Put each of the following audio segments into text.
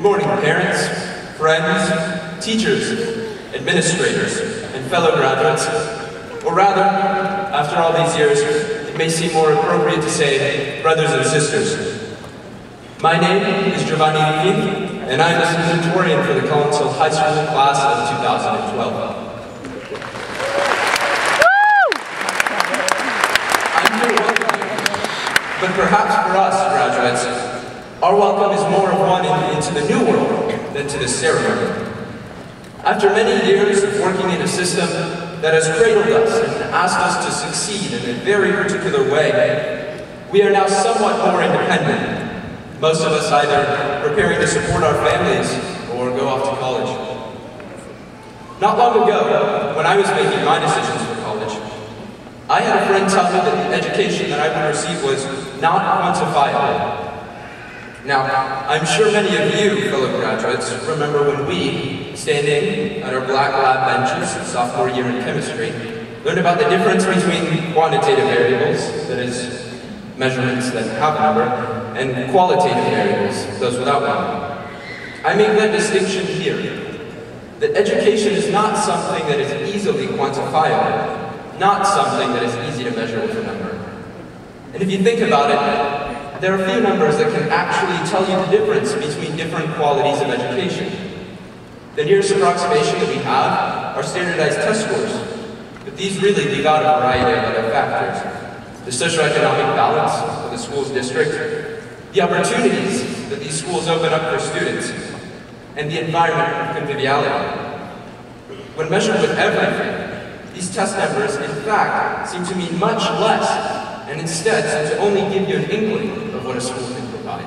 morning, parents, friends, teachers, administrators, and fellow graduates. Or rather, after all these years, it may seem more appropriate to say brothers and sisters. My name is Giovanni, and I'm the Salutatorian for the Collinsville High School class of 2012. I'm here to welcome you, but perhaps for us, graduates, our welcome is more of one into the new world than to the ceremony. After many years of working in a system that has cradled us and asked us to succeed in a very particular way, we are now somewhat more independent. Most of us either preparing to support our families or go off to college. Not long ago, when I was making my decisions for college, I had a friend tell me that the education that I would receive was not quantifiable. Now, I'm sure many of you, fellow graduates, remember when we, standing at our black lab benches sophomore year in chemistry, learned about the difference between quantitative variables, that is, measurements that have a number, and qualitative variables, those without one. I make that distinction here, that education is not something that is easily quantifiable, not something that is easy to measure with a number. And if you think about it, there are few numbers that can actually tell you the difference between different qualities of education. The nearest approximation that we have are standardized test scores, but these really leave out a variety of other factors. The socioeconomic balance of the school's district, the opportunities that these schools open up for students, and the environment of conviviality. When measured with everything, these test numbers, in fact, seem to mean much less, and instead seem to only give you an inkling of what a school can provide.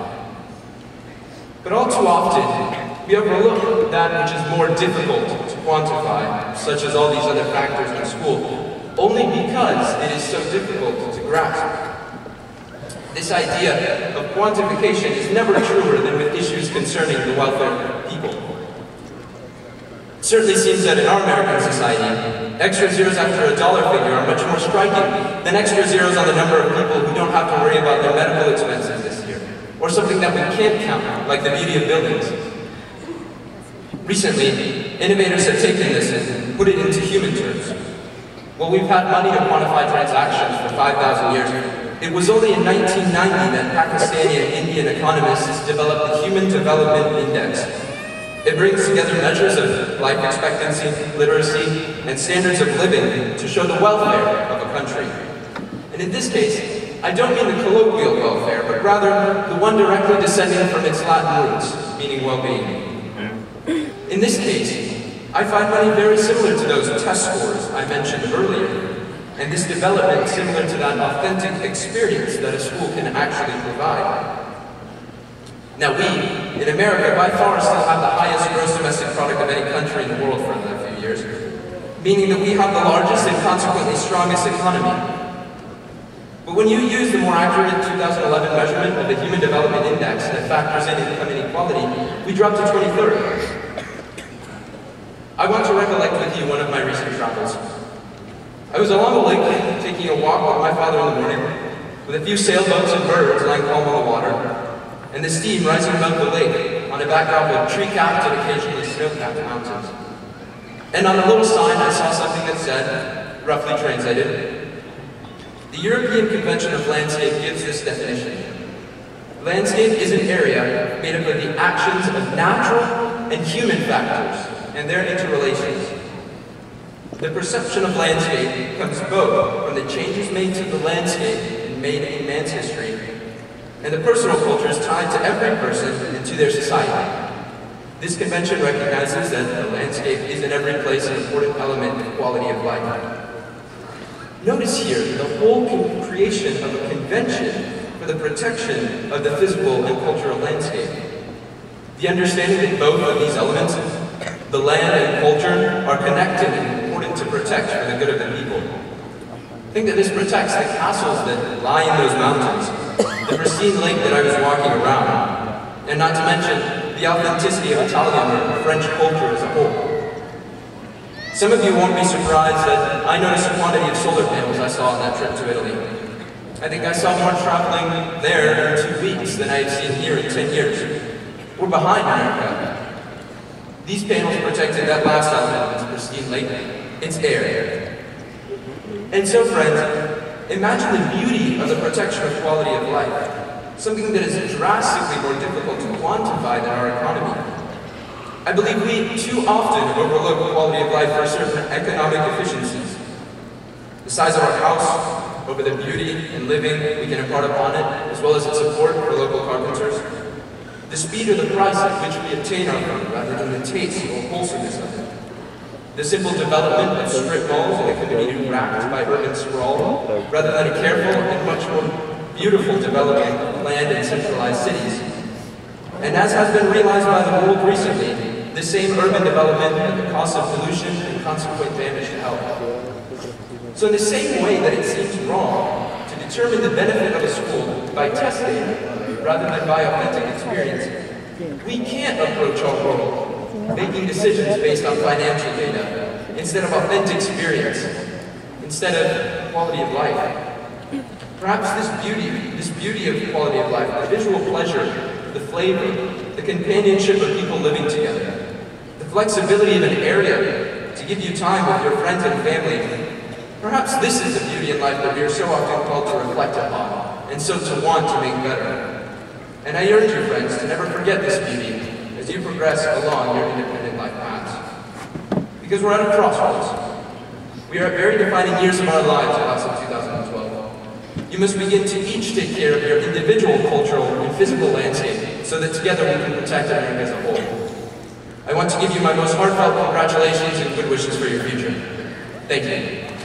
But all too often, we overlook that which is more difficult to quantify, such as all these other factors in school, only because it is so difficult to grasp. This idea of quantification is never truer than with issues concerning the welfare of people. It certainly seems that in our American society, extra zeros after a dollar figure are much more striking than extra zeros on the number of people who don't have to worry about their medical expenses this year, or something that we can't count, like the beauty of buildings. Recently, innovators have taken this and put it into human terms. While we've had money to quantify transactions for 5,000 years, it was only in 1990 that Pakistani and Indian economists developed the Human Development Index. It brings together measures of life expectancy, literacy, and standards of living to show the welfare of a country. And in this case, I don't mean the colloquial welfare, but rather the one directly descending from its Latin roots, meaning well-being. In this case, I find money very similar to those test scores I mentioned earlier, and this development similar to that authentic experience that a school can actually provide. Now we, in America, by far still have the highest gross domestic product of any country in the world for a few years, meaning that we have the largest and consequently strongest economy. But when you use the more accurate 2011 measurement of the Human Development Index that factors in income inequality, we drop to 23rd. I want to recollect with you one of my recent travels. I was along a lake, taking a walk with my father in the morning, with a few sailboats and birds lying calm on the water, and the steam rising above the lake on a backdrop of tree-capped and occasionally snow-capped mountains. And on a little sign I saw something that said, roughly translated, the European Convention of Landscape gives this definition. Landscape is an area made up of the actions of natural and human factors and their interrelations. The perception of landscape comes both from the changes made to the landscape and made in man's history, and the personal cultures tied to every person and to their society. This convention recognizes that the landscape is in every place an important element of quality of life. Notice here the whole creation of a convention for the protection of the physical and cultural landscape. The understanding that both of these elements, the land and culture, are connected and important to protect for the good of the people. Think that this protects the castles that lie in those mountains, the pristine lake that I was walking around, and not to mention the authenticity of Italian or French culture as a whole. Some of you won't be surprised that I noticed the quantity of solar panels I saw on that trip to Italy. I think I saw more traveling there in 2 weeks than I had seen here in 10 years. We're behind America. These panels protected that last element of its pristine lake, its air. And so, friends, imagine the beauty of the protection of quality of life, something that is drastically more difficult to quantify than our economy. I believe we too often overlook quality of life for certain economic efficiencies. The size of our house, over the beauty and living we can impart upon it, as well as its support for local carpenters. The speed or the price at which we obtain our food, rather than the taste or wholesomeness of it. The simple development of strip malls in a community racked by urban sprawl, rather than a careful and much more beautiful development of land and centralized cities. And as has been realized by the world recently, the same urban development at the cost of pollution and consequent damage to health. So in the same way that it seems wrong to determine the benefit of a school by testing, rather than by authentic experience, we can't approach our world making decisions based on financial data instead of authentic experience, instead of quality of life. Perhaps this beauty of quality of life, the visual pleasure, the flavor, the companionship of people living together, the flexibility of an area to give you time with your friends and family, perhaps this is the beauty in life that we are so often called to reflect upon, and so to want to make better. And I urge you, friends, to never forget this beauty as you progress along your independent life paths. Because we're at a crossroads. We are at very defining years of our lives, class of 2012. You must begin to each take care of your individual cultural and physical landscape so that together we can protect America as a whole. I want to give you my most heartfelt congratulations and good wishes for your future. Thank you.